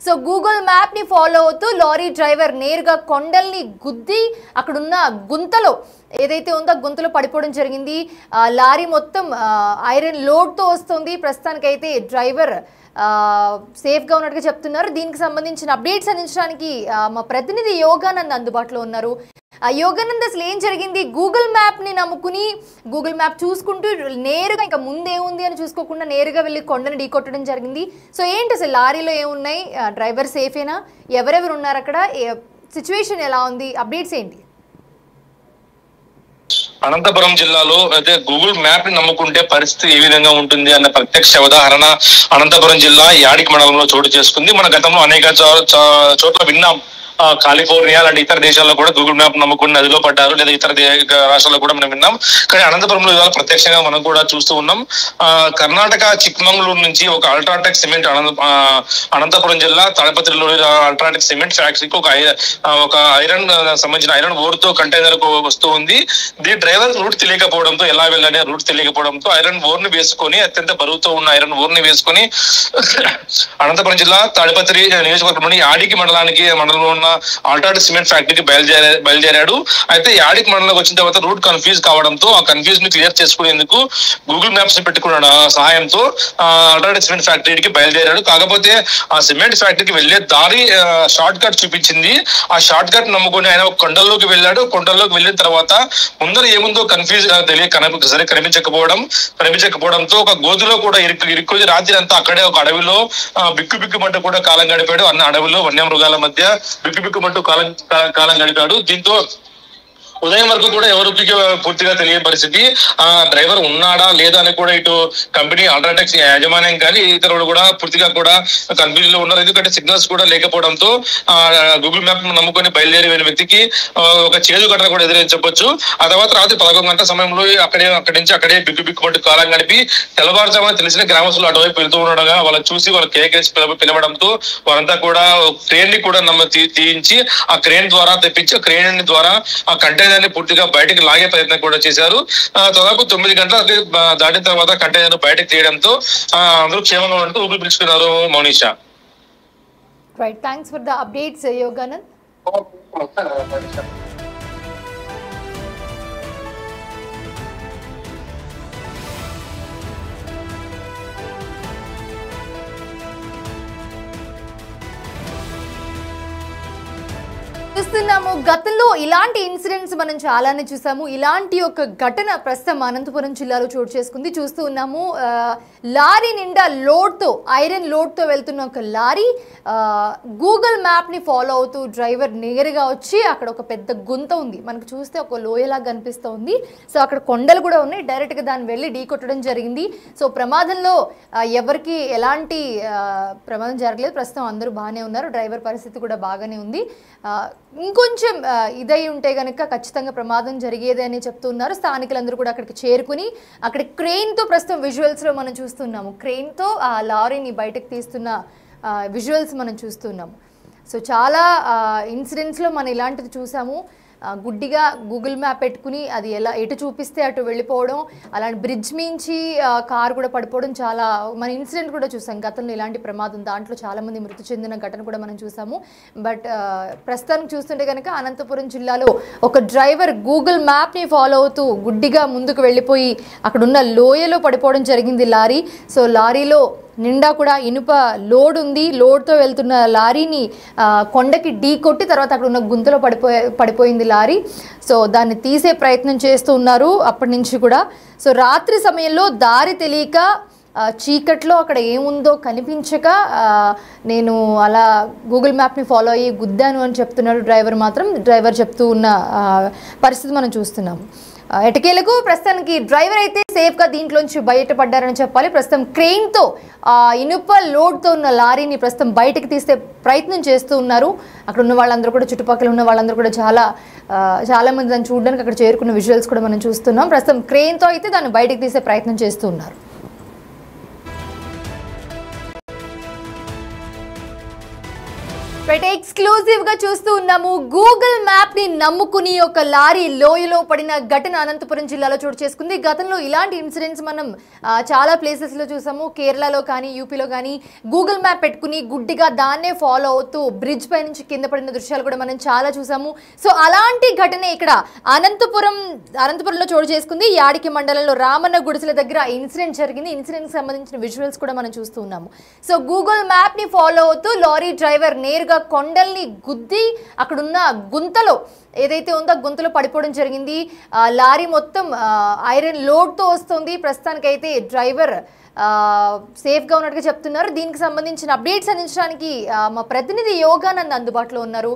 So Google map ని follow అవుతూ lorry driver నేరుగా కొండల్ని గుద్ది అక్కడున్న గుంతలో ఏదైతే ఉందో గుంతలో పడిపోవడం జరిగింది. లారీ మొత్తం ఐరన్ లోడ్తో వస్తుంది. ప్రస్తుతానికైతే డ్రైవర్ సేఫ్గా ఉన్నట్టుగా చెప్తున్నారు. దీనికి సంబంధించిన అప్డేట్స్ అందించడానికి మా ప్రతినిధి యోగానంద్ అందుబాటులో ఉన్నారు. యోగానంద్, అసలు ఏం జరిగింది? గూగుల్ మ్యాప్ని నమ్ముకుని గూగుల్ మ్యాప్ చూసుకుంటూ నేరుగా ఇంకా ముందేముంది అని చూసుకోకుండా నేరుగా వెళ్ళి కొండను ఢీకొట్టడం జరిగింది. సో ఏంటి అసలు లారీలో ఏమున్నాయి? డ్రైవర్ సేఫేనా? ఎవరెవరు ఉన్నారు అక్కడ? సిచ్యువేషన్ ఎలా ఉంది? అప్డేట్స్ ఏంటి? అనంతపురం జిల్లాలో అయితే గూగుల్ మ్యాప్ ని నమ్ముకుంటే పరిస్థితి ఏ విధంగా ఉంటుంది అన్న ప్రత్యక్ష ఉదాహరణ అనంతపురం జిల్లా యాడికి మండలంలో చోటు చేసుకుంది. మన గతంలో అనేక చోట్ల విన్నాం. కాలిఫోర్నియా లాంటి ఇతర దేశాల్లో కూడా గూగుల్ మ్యాప్ నమ్ముకుని నదిలో పడ్డారు, లేదా ఇతర రాష్ట్రాల్లో కూడా మనం విన్నాం. కానీ అనంతపురంలో ఇవాళ ప్రత్యక్షంగా మనం కూడా చూస్తూ ఉన్నాం. కర్ణాటక చిక్మంగళూరు నుంచి ఒక అల్ట్రాటెక్ సిమెంట్ అనంతపురం జిల్లా తాడపత్రిలోని అల్ట్రాటెక్ సిమెంట్ ఫ్యాక్టరీకి ఒక ఐరన్ సంబంధించిన ఐరన్ ఓర్ తో కంటైనర్ వస్తూ ఉంది. దీని డ్రైవర్ రూట్ తెలియకపోవడంతో, ఎలా వెళ్ళాలి రూట్ తెలియకపోవడంతో ఐరన్ ఓర్ ని వేసుకొని, అత్యంత బరువుతో ఉన్న ఐరన్ ఓర్ ని వేసుకొని అనంతపురం జిల్లా తాడిపత్రి నియోజకవర్గంలోని యాడికి మండలంలో ఉన్న అల్ట్రాటెక్ సిమెంట్ ఫ్యాక్టరీకి బయలుదేరాడు. అయితే యాడికి మండలంలోకి వచ్చిన తర్వాత రూట్ కన్ఫ్యూజ్ కావడంతో ఆ కన్ఫ్యూజ్ ని క్లియర్ చేసుకునేందుకు గూగుల్ మ్యాప్స్ పెట్టుకున్న సహాయంతో అల్ట్రాటెక్ సిమెంట్ ఫ్యాక్టరీకి బయలుదేరాడు. కాకపోతే ఆ సిమెంట్ ఫ్యాక్టరీకి వెళ్లే దారి షార్ట్ కట్ చూపించింది. ఆ షార్ట్ కట్ నమ్ముకొని ఆయన కొండల్లోకి వెళ్ళాడు. కొండల్లోకి వెళ్ళిన తర్వాత ముందర ఏముందో కన్ఫ్యూజ్ సరే కనిపించకపోవడంతో ఒక గోధులో కూడా ఇరుక్కొని రాత్రి అంతా అక్కడే ఒక అడవిలో బిక్కుమంటూ కూడా కాలం గడిపాడు. అన్న అడవిలో వన్యమృగాల మధ్య బిక్కుమంటూ కాలం గడిపాడు. దీంతో ఉదయం వరకు కూడా ఎవరికి పూర్తిగా తెలియని పరిస్థితి. ఆ డ్రైవర్ ఉన్నాడా లేదా అని కూడా ఇటు కంపెనీ అల్ట్రాటెక్ యాజమాన్యం కానీ ఇతరులు కూడా పూర్తిగా కూడా కన్ఫ్యూజ్ లో ఉన్నారు. ఎందుకంటే సిగ్నల్స్ కూడా లేకపోవడంతో గూగుల్ మ్యాప్ నమ్ముకొని బయలుదేరి వెళ్ళిన వ్యక్తికి ఒక చేదు ఘటన కూడా ఎదురించవచ్చు. ఆ తర్వాత రాత్రి 11 గంటల సమయంలో అక్కడి నుంచి అక్కడే బిక్కుమంటూ కాలం గడిపి తెల్లవారుజామున తెలిసిన గ్రామస్తులు అటువైపు వెళ్తూ ఉండగా వాళ్ళని చూసి వాళ్ళు కేకేసి పిలవడంతో వారంతా కూడా క్రేన్ ని కూడా తీయించి ఆ క్రేన్ ద్వారా తెప్పించి ఆ క్రేన్ ద్వారా ఆ కంటైనర్ పూర్తిగా బయటకు లాగే ప్రయత్నం కూడా చేశారు. దాదాపు 9 గంటలు దాటిన తర్వాత కంటైనర్ బయటకు తీయడంతో అందరూ క్షేమంగా ఉంటూ ఊపిరి పీల్చుకున్నారు. Mounisha, right, thanks for the updates Yoganand. చూస్తున్నాము, గతంలో ఇలాంటి ఇన్సిడెంట్స్ మనం చాలానే చూసాము. ఇలాంటి ఒక ఘటన ప్రస్తుతం అనంతపురం జిల్లాలో చోటు చేసుకుంది. చూస్తూ ఉన్నాము, లారీ నిండా లోడ్తో, ఐరన్ లోడ్తో వెళ్తున్న ఒక లారీ గూగుల్ మ్యాప్ని ఫాలో అవుతూ డ్రైవర్ నేరుగా వచ్చి అక్కడ ఒక పెద్ద గుంత ఉంది, మనకు చూస్తే ఒక లోయలాగా కనిపిస్తూ ఉంది. సో అక్కడ కొండలు కూడా ఉన్నాయి, డైరెక్ట్గా దాన్ని వెళ్ళి ఢీకొట్టడం జరిగింది. సో ప్రమాదంలో ఎవరికి ఎలాంటి ప్రమాదం జరగలేదు. ప్రస్తుతం అందరూ బాగానే ఉన్నారు, డ్రైవర్ పరిస్థితి కూడా బాగానే ఉంది. ఇంకొంచెం ఇదై ఉంటే కనుక ఖచ్చితంగా ప్రమాదం జరిగేది అని చెప్తున్నారు. స్థానికులందరూ కూడా అక్కడికి చేరుకుని అక్కడ క్రెయిన్తో ప్రస్తుతం విజువల్స్లో మనం చూస్తున్నాము. క్రెయిన్తో ఆ లారీని బయటకు తీస్తున్న విజువల్స్ మనం చూస్తున్నాము. సో చాలా ఇన్సిడెంట్స్లో మనం ఇలాంటిది చూసాము. గుడ్డిగా గూగుల్ మ్యాప్ పెట్టుకుని అది ఎటు చూపిస్తే అటు వెళ్ళిపోవడం, అలాంటి బ్రిడ్జ్ మించి కారు కూడా పడిపోవడం చాలా మన ఇన్సిడెంట్ కూడా చూసాం. గతంలో ఇలాంటి ప్రమాదం, దాంట్లో చాలామంది మృతి చెందిన ఘటన కూడా మనం చూసాము. బట్ ప్రస్తుతానికి చూస్తుంటే కనుక అనంతపురం జిల్లాలో ఒక డ్రైవర్ గూగుల్ మ్యాప్ని ఫాలో అవుతూ గుడ్డిగా ముందుకు వెళ్ళిపోయి అక్కడున్న లోయలో పడిపోవడం జరిగింది లారీ. సో లారీలో నిండా కూడా ఇనుప లోడ్ ఉంది. లోడ్తో వెళ్తున్న లారీని కొండకి ఢీ కొట్టి తర్వాత అక్కడ ఉన్న గుంతలో పడిపోయింది లారీ. సో దాన్ని తీసే ప్రయత్నం చేస్తూ ఉన్నారు అప్పటి నుంచి కూడా. సో రాత్రి సమయంలో దారి తెలియక చీకట్లో అక్కడ ఏముందో కనిపించక నేను అలా గూగుల్ మ్యాప్ని ఫాలో అయ్యి గుద్దాను అని చెప్తున్నాడు డ్రైవర్ చెప్తూ ఉన్న పరిస్థితి మనం చూస్తున్నాము. ఎటకేలకు ప్రస్తుతానికి డ్రైవర్ అయితే సేఫ్గా దీంట్లోంచి బయటపడ్డారని చెప్పాలి. ప్రస్తుతం క్రెయిన్తో ఇనుప లోడ్తో ఉన్న లారీని ప్రస్తుతం బయటకు తీసే ప్రయత్నం చేస్తూ ఉన్నారు. అక్కడ ఉన్న వాళ్ళందరూ కూడా, చుట్టుపక్కల ఉన్న వాళ్ళందరూ కూడా చాలా మంది దాన్ని చూడడానికి అక్కడ చేరుకున్న విజువల్స్ కూడా మనం చూస్తున్నాం. ప్రస్తుతం క్రెయిన్తో అయితే దాన్ని బయటకు తీసే ప్రయత్నం చేస్తూ ఉన్నారు. రైట్, ఎక్స్క్లూజివ్ గా చూస్తూ ఉన్నాము. గూగుల్ మ్యాప్ ని నమ్ముకుని ఒక లారీ లోయలో పడిన ఘటన అనంతపురం జిల్లాలో చోటు చేసుకుంది. గతంలో ఇలాంటి ఇన్సిడెంట్స్ మనం చాలా ప్లేసెస్ లో చూసాము. కేరళలో కానీ యూపీలో కానీ గూగుల్ మ్యాప్ పెట్టుకుని గుడ్డిగా దాన్నే ఫాలో అవుతూ బ్రిడ్జ్ పై నుంచి కింద పడిన దృశ్యాలు కూడా మనం చాలా చూసాము. సో అలాంటి ఘటన ఇక్కడ అనంతపురంలో చోటు చేసుకుంది. యాడికి మండలంలో రామన్న గుడిసెల దగ్గర ఇన్సిడెంట్ జరిగింది. ఇన్సిడెంట్ సంబంధించిన విజువల్స్ కూడా మనం చూస్తూ ఉన్నాము. సో గూగుల్ మ్యాప్ ని ఫాలో అవుతూ లారీ డ్రైవర్ నేరుగా కొండల్ని గుద్ది అక్కడున్న గుంతలో ఏదైతే ఉందో గుంతలో పడిపోవడం జరిగింది. లారీ మొత్తం ఐరన్ లోడ్తో వస్తుంది. ప్రస్తుతానికైతే డ్రైవర్ సేఫ్గా ఉన్నట్టుగా చెప్తున్నారు. దీనికి సంబంధించిన అప్డేట్స్ అందించడానికి మా ప్రతినిధి యోగానంద్ అందుబాటులో ఉన్నారు.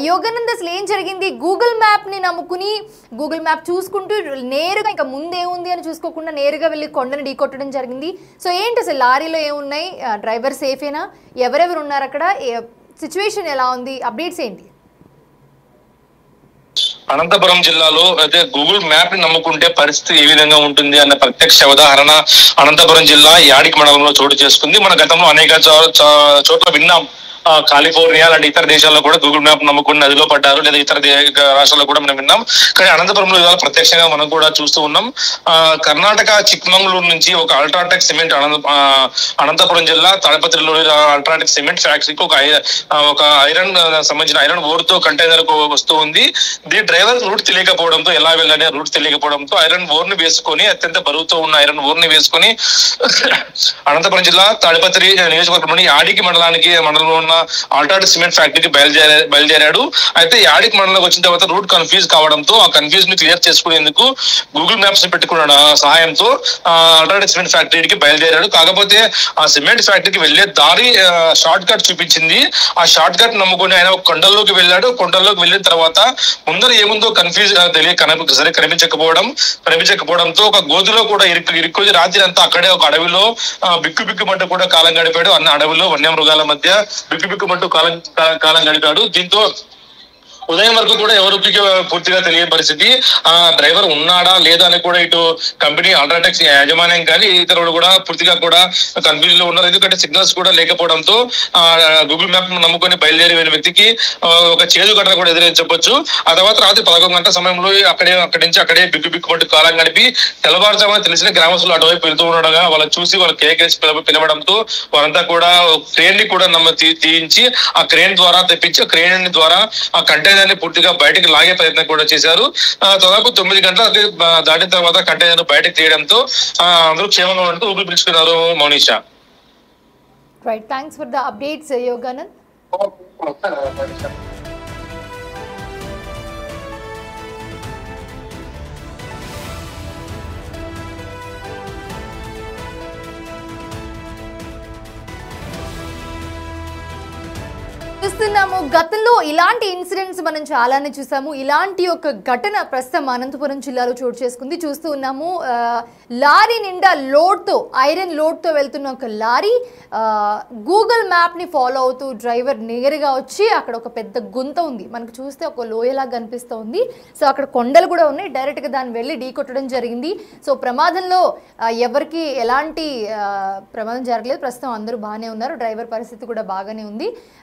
యోగానంద్, అసలు ఏం జరిగింది? గూగుల్ మ్యాప్ని నమ్ముకుని గూగుల్ మ్యాప్ చూసుకుంటూ నేరుగా ఇంకా ముందేముంది అని చూసుకోకుండా నేరుగా వెళ్ళి కొండని ఢీకొట్టడం జరిగింది. సో ఏంటి అసలు లారీలో ఏమున్నాయి? డ్రైవర్ సేఫేనా? ఎవరెవరు ఉన్నారు అక్కడ? సిచ్యువేషన్ ఎలా ఉంది? అప్డేట్స్ ఏంటి? అనంతపురం జిల్లాలో అయితే గూగుల్ మ్యాప్ ని నమ్ముకుంటే పరిస్థితి ఏ విధంగా ఉంటుంది అన్న ప్రత్యక్ష ఉదాహరణ అనంతపురం జిల్లా యాడికి మండలంలో చోటు చేసుకుంది. మన గతంలో అనేక చోట్ల విన్నాం. కాలిఫోర్నియా లాంటి ఇతర దేశాల్లో కూడా గూగుల్ మ్యాప్ నమ్ముకుని నదిలో పడ్డారు, లేదా ఇతర రాష్ట్రాల్లో కూడా మనం విన్నాం. కానీ అనంతపురంలో ఇవాళ ప్రత్యక్షంగా మనం కూడా చూస్తూ ఉన్నాం. కర్ణాటక చిక్మంగళూరు నుంచి ఒక అల్ట్రాటెక్ సిమెంట్ అనంతపురం జిల్లా తాడిపత్రిలో అల్ట్రాటెక్ సిమెంట్ ఫ్యాక్టరీకి ఒక ఐరన్ సంబంధించిన ఐరన్ ఓర్ తో కంటైనర్ వస్తూ ఉంది. దీని డ్రైవర్ రూట్ తెలియకపోవడంతో, ఎలా వెళ్ళాలి రూట్ తెలియకపోవడంతో ఐరన్ ఓర్ ని వేసుకొని, అత్యంత బరువుతో ఉన్న ఐరన్ ఓర్ ని వేసుకొని అనంతపురం జిల్లా తాడిపత్రి నియోజకవర్గంలోని యాడికి మండలంలో ఉన్న అల్ట్రాటెక్ సిమెంట్ ఫ్యాక్టరీకి బయలుదేరాడు. అయితే యాడికి మండలంలోకి వచ్చిన తర్వాత రూట్ కన్ఫ్యూజ్ కావడంతో ఆ కన్ఫ్యూజ్ ని క్లియర్ చేసుకునేందుకు గూగుల్ మ్యాప్స్ ని పెట్టుకున్న సహాయంతో అల్ట్రాటెక్ సిమెంట్ ఫ్యాక్టరీకి బయలుదేరాడు. కాకపోతే ఆ సిమెంట్ ఫ్యాక్టరీకి వెళ్లే దారి షార్ట్ కట్ చూపించింది. ఆ షార్ట్ కట్ నమ్ముకుని ఆయన కొండల్లోకి వెళ్ళాడు. కొండల్లోకి వెళ్ళిన తర్వాత ముందర ఏముందో కన్ఫ్యూజ్ కనిపించకపోవడంతో ఒక గోధులో కూడా ఇరుక్కొని రాత్రి అంతా అక్కడే ఒక అడవిలో బిక్కుమంటూ కూడా కాలం గడిపాడు. అన్న అడవిలో వన్యమృగాల మధ్య బిక్కుమంటూ కాలం గడిపాడు. దీంతో ఉదయం వరకు కూడా ఎవరికి పూర్తిగా తెలియని పరిస్థితి. ఆ డ్రైవర్ ఉన్నాడా లేదా అని కూడా ఇటు కంపెనీ అల్ట్రాటెక్ యాజమాన్యం కానీ ఇతరులు కూడా పూర్తిగా కూడా కన్ఫ్యూజన్ లో ఉన్నారు. ఎందుకంటే సిగ్నల్స్ కూడా లేకపోవడంతో గూగుల్ మ్యాప్ నమ్ముకొని బయలుదేరి వెళ్ళిన వ్యక్తికి ఒక చేదు ఘటన కూడా ఎదురించవచ్చు. ఆ తర్వాత రాత్రి 11 గంటల సమయంలో అక్కడి నుంచి అక్కడే బిక్కుమంటూ కాలం గడిపి తెల్లవారుజామున తెలిసిన గ్రామస్తులు అటువైపు వెళ్తూ ఉండగా వాళ్ళు చూసి వాళ్ళు కేకేసి పిలవడంతో వారంతా కూడా క్రేన్ ని కూడా తీయించి ఆ క్రేన్ ద్వారా తెప్పించి ఆ క్రేన్ ద్వారా ఆ కంటైనర్ పూర్తిగా బయటకు లాగే ప్రయత్నం కూడా చేశారు. దాదాపు 9 గంటలు దాటిన తర్వాత కంటైనర్ బయటకు తీయడంతో అందరూ క్షేమంగా ఉంటూ ఊపిరి పీల్చుకున్నారు. Mounisha, right, thanks for the updates Yoganand. చూస్తున్నాము, గతంలో ఇలాంటి ఇన్సిడెంట్స్ మనం చాలానే చూసాము. ఇలాంటి ఒక ఘటన ప్రస్తుతం అనంతపురం జిల్లాలో చోటు చేసుకుంది. చూస్తూ ఉన్నాము, లారీ నిండా లోడ్తో ఐరన్ లోడ్తో వెళ్తున్న ఒక లారీ గూగుల్ మ్యాప్ని ఫాలో అవుతూ డ్రైవర్ నేరుగా వచ్చి అక్కడ ఒక పెద్ద గుంత ఉంది, మనకు చూస్తే ఒక లోయలాగా కనిపిస్తూ ఉంది. సో అక్కడ కొండలు కూడా ఉన్నాయి. డైరెక్ట్గా దాన్ని వెళ్ళి ఢీకొట్టడం జరిగింది. సో ప్రమాదంలో ఎవరికి ఎలాంటి ప్రమాదం జరగలేదు. ప్రస్తుతం అందరూ బాగానే ఉన్నారు. డ్రైవర్ పరిస్థితి కూడా బాగానే ఉంది.